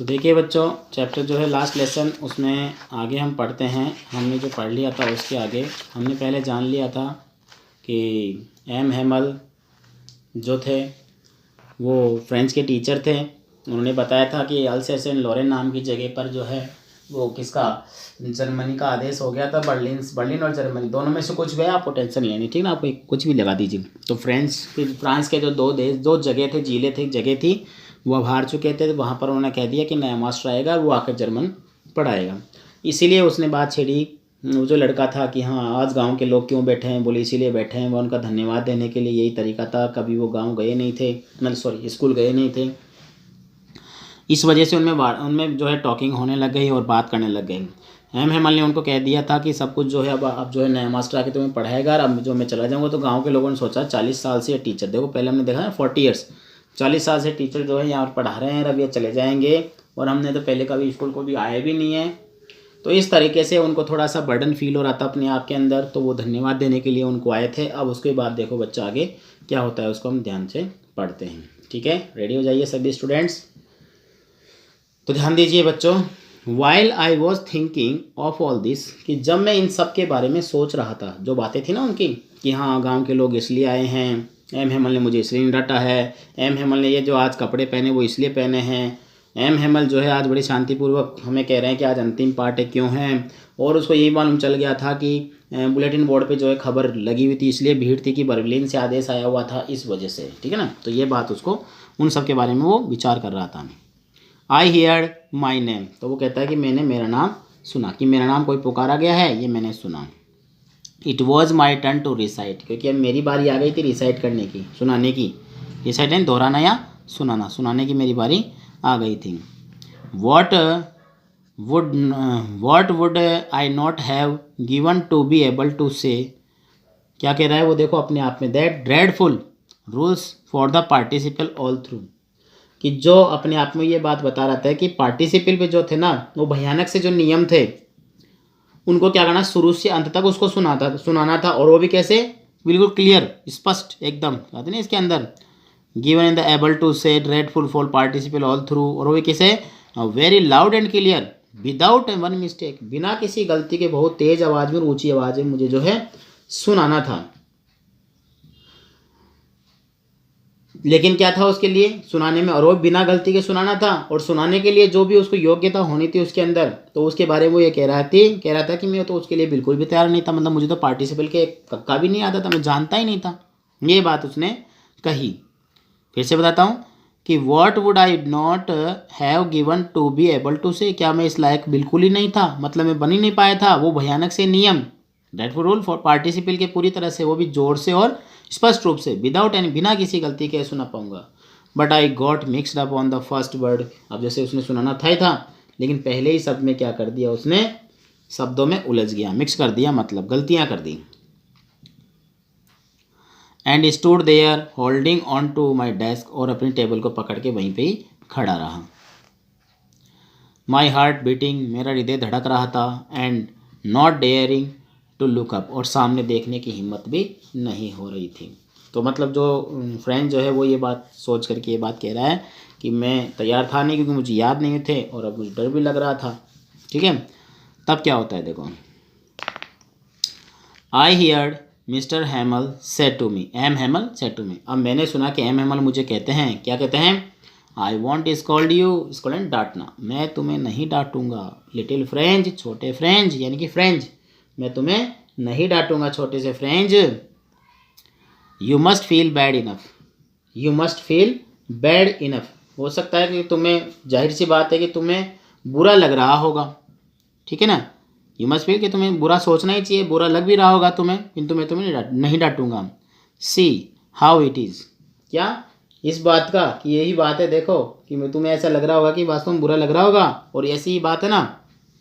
तो देखिए बच्चों, चैप्टर जो है लास्ट लेसन उसमें आगे हम पढ़ते हैं। हमने जो पढ़ लिया था उसके आगे हमने पहले जान लिया था कि एम हेमल जो थे वो फ्रेंच के टीचर थे। उन्होंने बताया था कि अल्सेशन लॉरेन नाम की जगह पर जो है वो किसका, जर्मनी का आदेश हो गया था। बर्लिन और जर्मनी दोनों में से कुछ गया, आपको टेंशन नहीं लेनी, ठीक ना। आप कुछ भी लगा दीजिए। तो फ्रांस के जो दो जगह थे, जिले थे, जगह थी, वो अब हार चुके थे। तो वहाँ पर उन्होंने कह दिया कि नया मास्टर आएगा, वो आकर जर्मन पढ़ाएगा। इसीलिए उसने बात छेड़ी, वो जो लड़का था कि हाँ आज गांव के लोग क्यों बैठे हैं, बोले इसीलिए बैठे हैं, वह उनका धन्यवाद देने के लिए, यही तरीका था। कभी वो गांव गए नहीं थे, मतलब सॉरी स्कूल गए नहीं थे। इस वजह से उनमें जो है टॉकिंग होने लग गई और बात करने लग गई। एम हेमल ने उनको कह दिया था कि सब कुछ जो है अब जो है नया मास्टर आके तुम्हें पढ़ाएगा, और अब जो मैं चला जाऊँगा। तो गाँव के लोगों ने सोचा 40 साल से टीचर, देखो पहले हमने देखा ना 40 ईयर्स, 40 साल से टीचर जो है यहाँ पर पढ़ा रहे हैं, अब ये चले जाएंगे और हमने तो पहले कभी स्कूल को भी आए भी नहीं है। तो इस तरीके से उनको थोड़ा सा बर्डन फील हो रहा था अपने आप के अंदर। तो वो धन्यवाद देने के लिए उनको आए थे। अब उसके बाद देखो बच्चा आगे क्या होता है उसको हम ध्यान से पढ़ते हैं, ठीक है। रेडी हो जाइए सभी स्टूडेंट्स। तो ध्यान दीजिए बच्चों, while I was thinking of all this, कि जब मैं इन सब के बारे में सोच रहा था, जो बातें थी ना उनकी कि हाँ गांव के लोग इसलिए आए हैं, एम हेमल ने मुझे इसलिए नहीं डांटा है, एम हेमल ने ये जो आज कपड़े पहने वो इसलिए पहने हैं, एम हेमल जो है आज बड़ी शांतिपूर्वक हमें कह रहे हैं कि आज अंतिम पार्ट है, क्यों है। और उसको यही मालूम चल गया था कि बुलेटिन बोर्ड पे जो है खबर लगी हुई थी, इसलिए भीड़ थी कि बर्लिन से आदेश आया हुआ था, इस वजह से, ठीक है ना। तो ये बात उसको उन सब के बारे में वो विचार कर रहा था। आई हियर्ड माई नेम, तो वो कहता है कि मैंने मेरा नाम सुना, कि मेरा नाम कोई पुकारा गया है, ये मैंने सुना। It was my turn to recite, क्योंकि अब मेरी बारी आ गई थी रिसाइट करने की, सुनाने की। रिसाइट यानी दोहराना या सुनाना, सुनाने की मेरी बारी आ गई थी। What would I not have given to be able to say, क्या कह रहा है वो देखो अपने आप में, that dreadful rules for the participle all through, कि जो अपने आप में ये बात बता रहा था कि पार्टिसिपल पे जो थे ना वो भयानक से जो नियम थे उनको क्या करना, शुरू से अंत तक उसको सुनाना था। और वो भी कैसे, बिल्कुल क्लियर, स्पष्ट एकदम, कहते ना इसके अंदर, given in the able to say dreadful for participle all through, और वो भी कैसे, very loud and clear without one mistake, बिना किसी गलती के बहुत तेज आवाज में और ऊंची आवाज में मुझे जो है सुनाना था। लेकिन क्या था उसके लिए सुनाने में, और वो बिना गलती के सुनाना था, और सुनाने के लिए जो भी उसको योग्यता होनी थी उसके अंदर, तो उसके बारे में वो ये कह रहा था कि मैं तो उसके लिए बिल्कुल भी तैयार नहीं था, मतलब मुझे तो पार्टिसिपल के कक्का भी नहीं आता था, मैं जानता ही नहीं था। ये बात उसने कही। फिर से बताता हूँ कि what would I not have given to be able to say, क्या मैं इस लायक बिल्कुल ही नहीं था, मतलब मैं बन ही नहीं पाया था वो भयानक से नियम, दैट रूल फॉर पार्टिसिपल के पूरी तरह से, वो भी जोर से और स्पष्ट रूप से, विदाउट एनी, बिना किसी गलती के सुना पाऊंगा। But I got mixed up on the first word, अब जैसे उसने सुनाना था लेकिन पहले ही शब्द में क्या कर दिया उसने, शब्दों में उलझ गया, मिक्स कर दिया, मतलब गलतियां कर दी। And stood there holding on to my desk, और अपनी टेबल को पकड़ के वहीं पे ही खड़ा रहा। माई हार्ट बीटिंग, मेरा हृदय धड़क रहा था। And not daring to look up, और सामने देखने की हिम्मत भी नहीं हो रही थी। तो मतलब जो फ्रेंड जो है वो ये बात सोच करके ये बात कह रहा है कि मैं तैयार था नहीं, क्योंकि मुझे याद नहीं थे और अब मुझे डर भी लग रहा था, ठीक है। तब क्या होता है देखो, I heard mister Hamel said to me, M Hamel said to me, अब मैंने सुना कि एम हेमल मुझे कहते हैं, क्या कहते हैं, I won't scold you, scold डांटना, मैं तुम्हें नहीं डांटूंगा, लिटिल फ्रेंच, छोटे फ्रेंच, यानी कि फ्रेंच, मैं तुम्हें नहीं डांटूंगा छोटे से French. You must feel bad enough, you must feel bad enough, हो सकता है कि तुम्हें, जाहिर सी बात है कि तुम्हें बुरा लग रहा होगा, ठीक है ना। यू मस्ट फील कि तुम्हें बुरा सोचना ही चाहिए, बुरा लग भी रहा होगा तुम्हें, किंतु मैं तुम्हें नहीं डांटूंगा। सी हाउ इट इज़, क्या इस बात का कि यही बात है, देखो कि मैं तुम्हें ऐसा लग रहा होगा कि वास्तव में बुरा लग रहा होगा, और ऐसी ही बात है ना।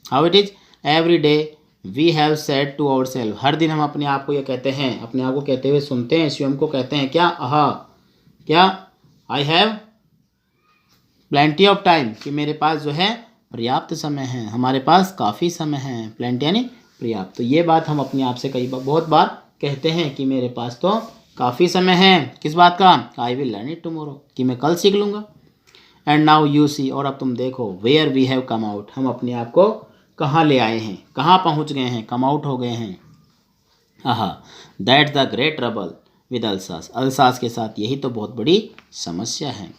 How it is every day we have said to our self, हर दिन हम अपने आप को ये कहते हैं, अपने आप को कहते हुए सुनते हैं, स्वयं को कहते हैं क्या, क्या, I have plenty of time, कि मेरे पास जो है पर्याप्त समय है, हमारे पास काफ़ी समय है, प्लेंटी यानी पर्याप्त। तो ये बात हम अपने आप से कई बार, बहुत बार कहते हैं कि मेरे पास तो काफ़ी समय है, किस बात का, I will learn it tomorrow, कि मैं कल सीख लूँगा। एंड नाउ यू सी, और अब तुम देखो, where we have come out, हम अपने आप को कहाँ ले आए हैं, कहाँ पहुँच गए हैं, कम आउट हो गए हैं। आहा, that's the great trouble with Alsace, Alsace के साथ यही तो बहुत बड़ी समस्या है।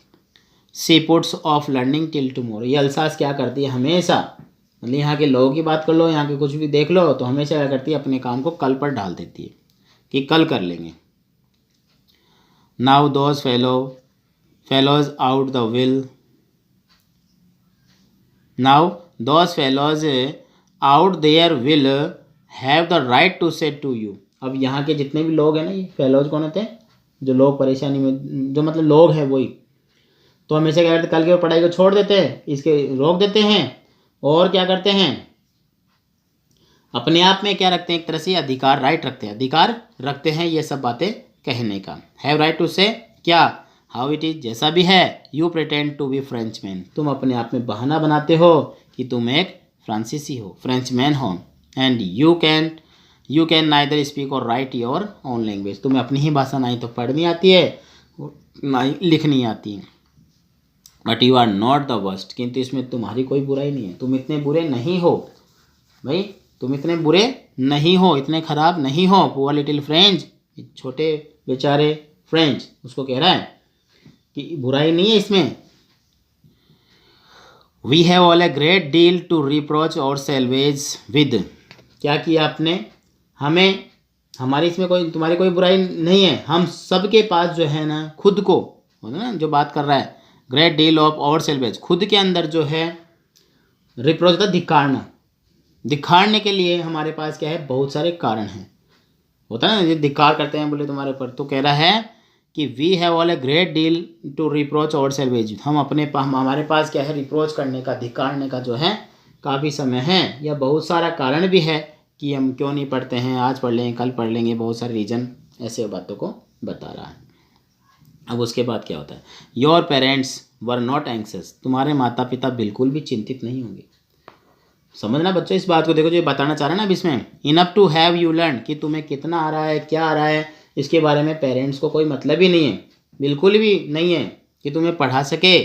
She puts off learning till tomorrow, ये अल्सास क्या करती है हमेशा, मतलब यहाँ के लोगों की बात कर लो, यहाँ के कुछ भी देख लो, तो हमेशा क्या करती है, अपने काम को कल पर डाल देती है कि कल कर लेंगे। Now those fellows out the will, now those fellows out there will have the right to say to you, अब यहाँ के जितने भी लोग हैं ना, ये फेलोज कौन होते हैं, जो लोग परेशानी में, जो मतलब लोग हैं वही, तो हमेशा क्या करते, कल की पढ़ाई को छोड़ देते हैं, इसके रोक देते हैं, और क्या करते हैं, अपने आप में क्या रखते हैं, एक तरह से अधिकार, राइट रखते हैं, अधिकार रखते हैं ये सब बातें कहने का। हैव राइट टू से क्या, हाउ इट इज, जैसा भी है। You pretend to be Frenchman, तुम अपने आप में बहाना बनाते हो कि तुम एक फ्रांसीसी हो, फ्रेंचमैन हो। And you can neither speak और राइट योर ओन लैंग्वेज, तुम्हें अपनी ही भाषा नहीं तो पढ़नी आती है ना ही लिखनी आती है। But you are not the worst, किंतु इसमें तुम्हारी कोई बुराई नहीं है, तुम इतने बुरे नहीं हो भाई, तुम इतने बुरे नहीं हो, इतने खराब नहीं हो। पुअर लिटिल फ्रेंच, छोटे बेचारे फ्रेंच उसको कह रहा है कि बुराई नहीं है इसमें। We have all a great deal to reproach ourselves with, क्या किया आपने, हमें, हमारी इसमें कोई, तुम्हारी कोई बुराई नहीं है, हम सबके पास जो है ना, खुद को, ना जो बात कर रहा है, ग्रेट डील ऑफ और सेल्वेज, खुद के अंदर जो है, रिप्रोच का धिक्कारना, दिखाने के लिए हमारे पास क्या है, बहुत सारे कारण हैं, होता है ना, ये धिक्कार करते हैं बोले तुम्हारे ऊपर, तो कह रहा है कि we have all a great deal to reproach ourselves, हम हमारे पास क्या है, रिप्रोच करने का, धिक्कारने का जो है काफ़ी समय है, या बहुत सारा कारण भी है कि हम क्यों नहीं पढ़ते हैं, आज पढ़ लेंगे, कल पढ़ लेंगे, बहुत सारे रीज़न ऐसे बातों को बता रहा है। अब उसके बाद क्या होता है, your parents were not anxious, तुम्हारे माता पिता बिल्कुल भी चिंतित नहीं होंगे। समझना बच्चों इस बात को, देखो जो ये बताना चाह रहा है ना अब इसमें, enough to have you learn, कि तुम्हें कितना आ रहा है, क्या आ रहा है, इसके बारे में पेरेंट्स को कोई मतलब ही नहीं है, बिल्कुल भी नहीं है कि तुम्हें पढ़ा सके।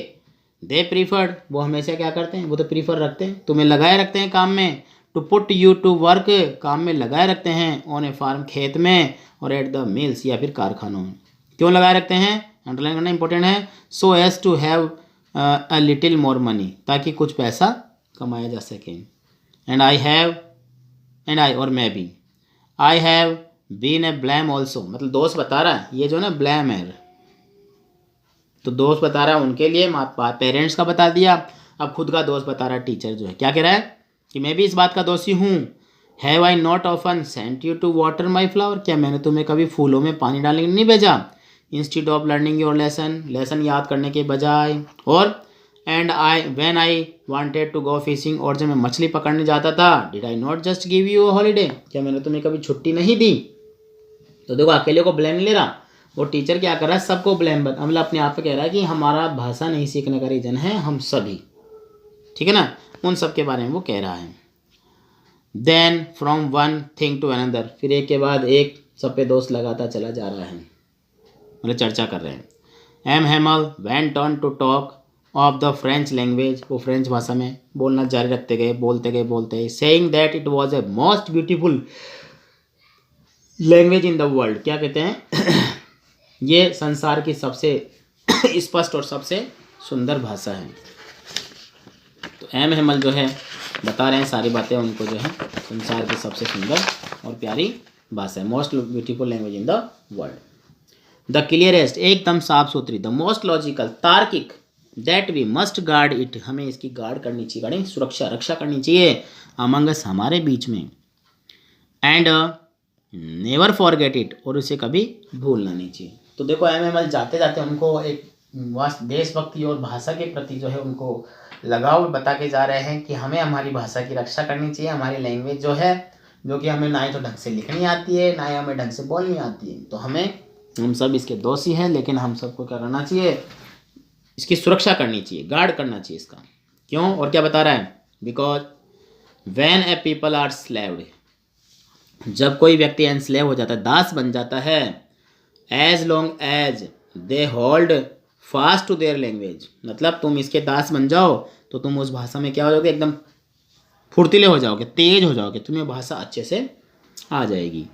दे प्रीफर्ड, वो हमेशा क्या करते हैं, वो तो प्रीफर रखते हैं, तुम्हें लगाए रखते हैं काम में। To put you to work, काम में लगाए रखते हैं। ऑन ए फार्म, खेत में, और एट द मिल्स, या फिर कारखानों में। क्यों लगाए रखते हैं, अंडरलाइन करना इंपॉर्टेंट है। So as to have a little more money, ताकि कुछ पैसा कमाया जा सके। एंड आई और मैं भी, I have been a blame also, मतलब दोस्त बता रहा है, ये जो ना ब्लैम है, तो दोस्त बता रहा है उनके लिए, पेरेंट्स का बता दिया, अब खुद का दोस्त बता रहा है, टीचर जो है क्या कह रहा है कि मैं भी इस बात का दोषी हूँ। Have I not often sent you to water my flower, क्या मैंने तुम्हें कभी फूलों में पानी डालने के लिए नहीं भेजा। Instead of learning your lesson याद करने के बजाय। और and when I wanted to go fishing, और जब मैं मछली पकड़ने जाता था, did I not just give you a holiday, क्या मैंने तुम्हें कभी छुट्टी नहीं दी। तो देखो अकेले को ब्लेम नहीं ले रहा, वो टीचर क्या कर रहा है, सबको ब्लेम, मतलब अपने आप पे कह रहा है कि हमारा भाषा नहीं सीखने का रीजन है हम सभी, ठीक है ना, उन सब के बारे में वो कह रहा है। Then from one thing to another, फिर एक के बाद एक सब पे दोस्त लगाता चला जा रहा है, मतलब चर्चा कर रहे हैं। M Hamel went on to talk of the French language, वो फ्रेंच भाषा में बोलना जारी रखते गए, बोलते saying that it was a most beautiful language in the world, क्या कहते हैं ये संसार की सबसे स्पष्ट और सबसे सुंदर भाषा है। तो एम हेमल जो है बता रहे हैं सारी बातें उनको, जो है संसार की सबसे सुंदर और प्यारी भाषा है, most beautiful language in the world. The clearest, एकदम साफ सुथरी। द मोस्ट लॉजिकल, तार्किक। That we must guard it, हमें इसकी गार्ड करनी चाहिए, गार्डिंग सुरक्षा, रक्षा करनी चाहिए। अमंग अस, हमारे बीच में। एंड नेवर फॉरगेट इट, और उसे कभी भूलना नहीं चाहिए। तो देखो एम जाते जाते उनको एक देशभक्ति और भाषा के प्रति जो है उनको लगाव बता के जा रहे हैं कि हमें हमारी भाषा की रक्षा करनी चाहिए। हमारी लैंग्वेज जो है, जो कि हमें ना ही तो ढंग से लिखनी आती है, ना ही हमें ढंग से बोलनी आती है, तो हम सब इसके दोषी हैं, लेकिन हम सबको क्या करना चाहिए, इसकी सुरक्षा करनी चाहिए, गार्ड करना चाहिए इसका। क्यों, और क्या बता रहा है, because when a people are slaved, जब कोई व्यक्ति एनस्लेव हो जाता है, दास बन जाता है, as long as they hold fast to their language, मतलब तुम इसके दास बन जाओ तो तुम उस भाषा में क्या हो जाओगे, एकदम फुर्तीले हो जाओगे, तेज हो जाओगे, तुम्हें भाषा अच्छे से आ जाएगी।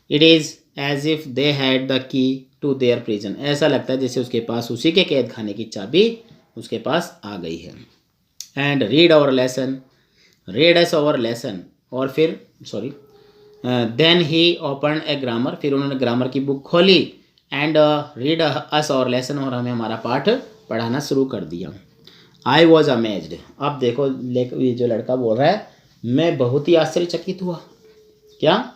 It is as if they had the key to their prison, ऐसा लगता है जैसे उसके पास उसी के कैद खाने की चाबी उसके पास आ गई है। And read our lesson, read us our lesson, और फिर sorry then he open a grammar, फिर उन्होंने ग्रामर की बुक खोली। And read us our lesson, और हमें हमारा पाठ पढ़ाना शुरू कर दिया। आई वॉज अमेज्ड, अब देखो ये जो लड़का बोल रहा है, मैं बहुत ही आश्चर्यचकित हुआ। क्या?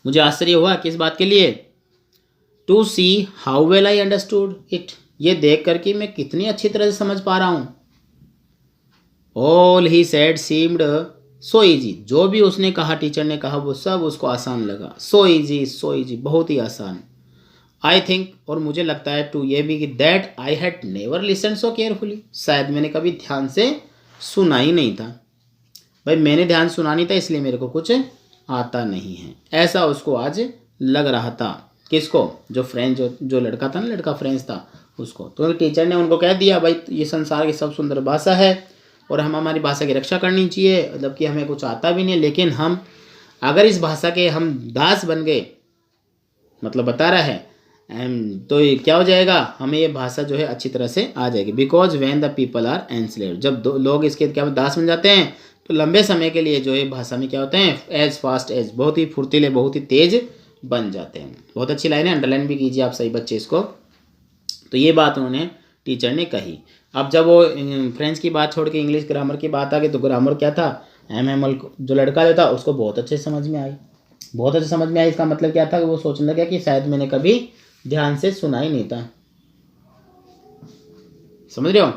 मुझे आश्चर्य हुआ किस बात के लिए? To see how well I understood it, ये देख कर कि मैं कितनी अच्छी तरह से समझ पा रहा हूँ। All he said seemed so easy, जो भी उसने कहा, टीचर ने कहा, वो सब उसको आसान लगा। सो ईजी, बहुत ही आसान। आई थिंक, और मुझे लगता है, टू ये भी कि that I had never listen so carefully, शायद मैंने कभी ध्यान से सुना ही नहीं था। भाई मैंने ध्यान सुना नहीं था, इसलिए मेरे को कुछ आता नहीं है, ऐसा उसको आज लग रहा था। किसको? जो फ्रेंच, जो लड़का था ना, लड़का फ्रेंच था उसको। तो टीचर ने उनको कह दिया, भाई ये संसार की सब सुंदर भाषा है और हम हमारी भाषा की रक्षा करनी चाहिए, मतलब कि हमें कुछ आता भी नहीं, लेकिन हम अगर इस भाषा के हम दास बन गए, मतलब बता रहा है, तो ये क्या हो जाएगा, हमें ये भाषा जो है अच्छी तरह से आ जाएगी। Because when the people are enslaved, जब लोग इसके क्या दास बन जाते हैं तो लंबे समय के लिए जो है भाषा में क्या होते हैं, एज फास्ट एज, बहुत ही फुर्तीले, बहुत ही तेज बन जाते हैं। बहुत अच्छी लाइन है, अंडरलाइन भी कीजिए आप सही बच्चे इसको। तो ये बात उन्होंने टीचर ने कही। अब जब वो फ्रेंच की बात छोड़ के इंग्लिश ग्रामर की बात आ गई, तो ग्रामर क्या था, एमएमएल जो लड़का जो था उसको बहुत अच्छे समझ में आई, बहुत अच्छे समझ में आई। इसका मतलब क्या था कि वो सोचने लगा कि शायद मैंने कभी ध्यान से सुना ही नहीं था। समझ रहे हो?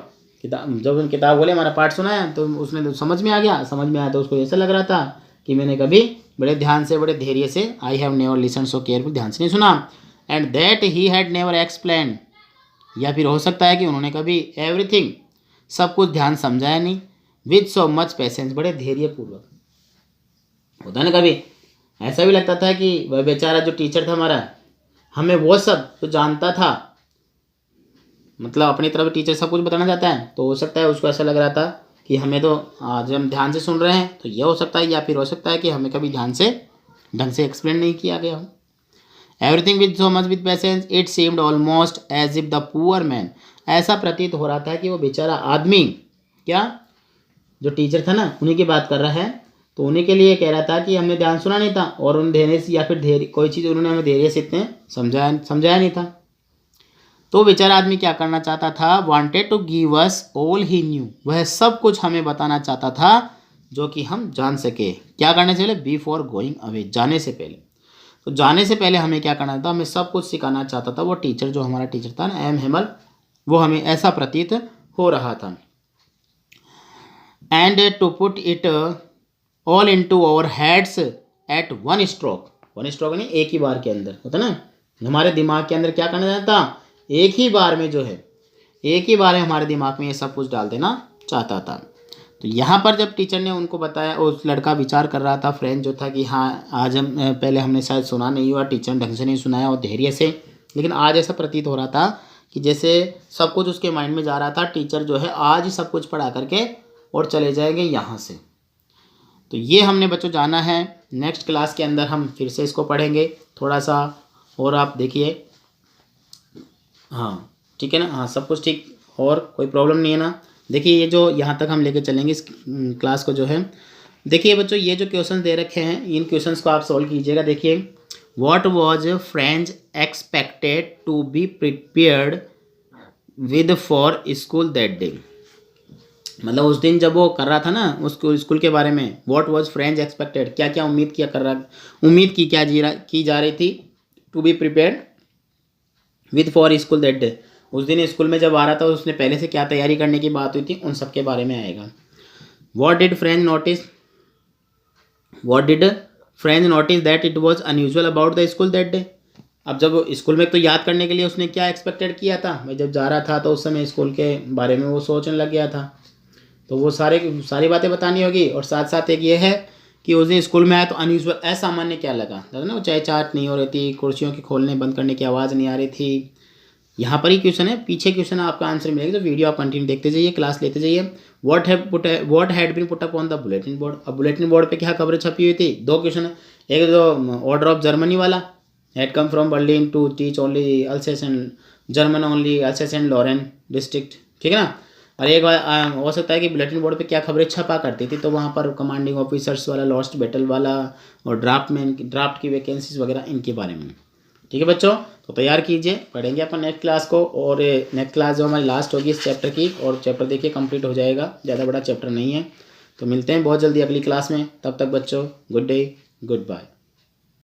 किताब, जब किताब बोले हमारा पाठ सुना है, तो उसमें तो समझ में आ गया, समझ में आया तो उसको ऐसा लग रहा था कि मैंने कभी बड़े ध्यान से, बड़े धैर्य से, I have never listen so careful, ध्यान से नहीं सुना। And that he had never explain, या फिर हो सकता है कि उन्होंने कभी एवरीथिंग, सब कुछ ध्यान समझाया नहीं, विथ सो मच पेशेंस, बड़े धैर्यपूर्वक। होता ना कभी ऐसा भी लगता था कि वह बेचारा जो टीचर था हमारा, हमें वो सब तो जानता था, मतलब अपनी तरफ टीचर सब कुछ बताना चाहता है, तो हो सकता है उसको ऐसा लग रहा था कि हमें तो आज हम ध्यान से सुन रहे हैं, तो यह हो सकता है, या फिर हो सकता है कि हमें कभी ध्यान से ढंग से एक्सप्लेन नहीं किया गया हो। Everything with so much with patience, it seemed almost as if the poor man, ऐसा प्रतीत हो रहा था कि वो बेचारा आदमी, क्या जो टीचर था ना उन्हीं की बात कर रहा है, तो उन्हीं के लिए कह रहा था कि हमने ध्यान सुना नहीं था, और उन धैर्य से, या फिर धैर्य कोई चीज़ उन्होंने हमें धैर्य से इतने समझाया नहीं था। तो बेचारा आदमी क्या करना चाहता था, wanted to give us all he knew, वह सब कुछ हमें बताना चाहता था जो कि हम जान सके। क्या करने से पहले? बिफोर गोइंग अवे, जाने से पहले। तो जाने से पहले हमें क्या करना था, हमें सब कुछ सिखाना चाहता था वो टीचर, जो हमारा टीचर था ना, एम हेमल, वो हमें ऐसा प्रतीत हो रहा था। And to put it all into our heads at one stroke, one stroke नहीं, एक ही बार के अंदर होता ना, हमारे दिमाग के अंदर क्या करना चाहता, एक ही बार में जो है, एक ही बार में हमारे दिमाग में ये सब कुछ डाल देना चाहता था। तो यहाँ पर जब टीचर ने उनको बताया, उस लड़का विचार कर रहा था, फ्रेंड जो था, कि हाँ आज हम पहले हमने शायद सुना नहीं हुआ, टीचर ने ढंग से नहीं सुनाया और धैर्य से, लेकिन आज ऐसा प्रतीत हो रहा था कि जैसे सब कुछ उसके माइंड में जा रहा था, टीचर जो है आज ही सब कुछ पढ़ा करके और चले जाएंगे यहाँ से। तो ये हमने बच्चों जाना है। नेक्स्ट क्लास के अंदर हम फिर से इसको पढ़ेंगे थोड़ा सा, और आप देखिए, हाँ ठीक है ना, हाँ सब कुछ ठीक, और कोई प्रॉब्लम नहीं है ना। देखिए ये जो यहाँ तक हम लेके चलेंगे इस क्लास को जो है, देखिए बच्चों ये जो क्वेश्चन दे रखे हैं, इन क्वेश्चंस को आप सॉल्व कीजिएगा। देखिए, what was French expected to be prepared with for school that day, मतलब उस दिन जब वो कर रहा था ना उसको स्कूल के बारे में, व्हाट वाज फ्रेंच एक्सपेक्टेड, क्या क्या उम्मीद की जा रही थी, to be prepared with for school that day, उस दिन स्कूल में जब आ रहा था उसने पहले से क्या तैयारी करने की बात हुई थी, उन सब के बारे में आएगा। What did French notice that it was unusual about the school that day, अब जब स्कूल में तो याद करने के लिए उसने क्या एक्सपेक्टेड किया था, मैं जब जा रहा था तो उस समय स्कूल के बारे में वो सोचने लग गया था, तो वो सारी बातें बतानी होगी। और साथ साथ एक ये है कि उस दिन स्कूल में आया तो अनयूजुअल, असामान्य क्या लगा ना, वो चाय चाट नहीं हो रही थी, कुर्सियों के खोलने बंद करने की आवाज़ नहीं आ रही थी, यहाँ पर ही क्वेश्चन है, पीछे क्वेश्चन आपका आंसर मिलेगा, तो वीडियो आप कंटिन्यू देखते जाइए, क्लास लेते जाइए। What had been put up on the bulletin board. अब बुलेटिन बोर्ड पे क्या खबरें छपी हुई थी, दो क्वेश्चन है। एक जो ऑर्डर ऑफ जर्मनी वाला, had come from Berlin to teach only Alsace and German only Alsace and Lorraine district, ठीक है ना। और एक बार हो सकता है कि बुलेटिन बोर्ड पे क्या खबरें छपा करती थी, तो वहाँ पर कमांडिंग ऑफिसर्स वाला, लॉस्ट बैटल वाला, और ड्राफ्ट की वैकेंसीज वगैरह, इनके बारे में। ठीक है बच्चों, तो तैयार कीजिए, पढ़ेंगे अपन नेक्स्ट क्लास को। और नेक्स्ट क्लास जो हमारी लास्ट होगी इस चैप्टर की, और चैप्टर देखिए कंप्लीट हो जाएगा, ज़्यादा बड़ा चैप्टर नहीं है। तो मिलते हैं बहुत जल्दी अगली क्लास में, तब तक बच्चों गुड डे, गुड बाय।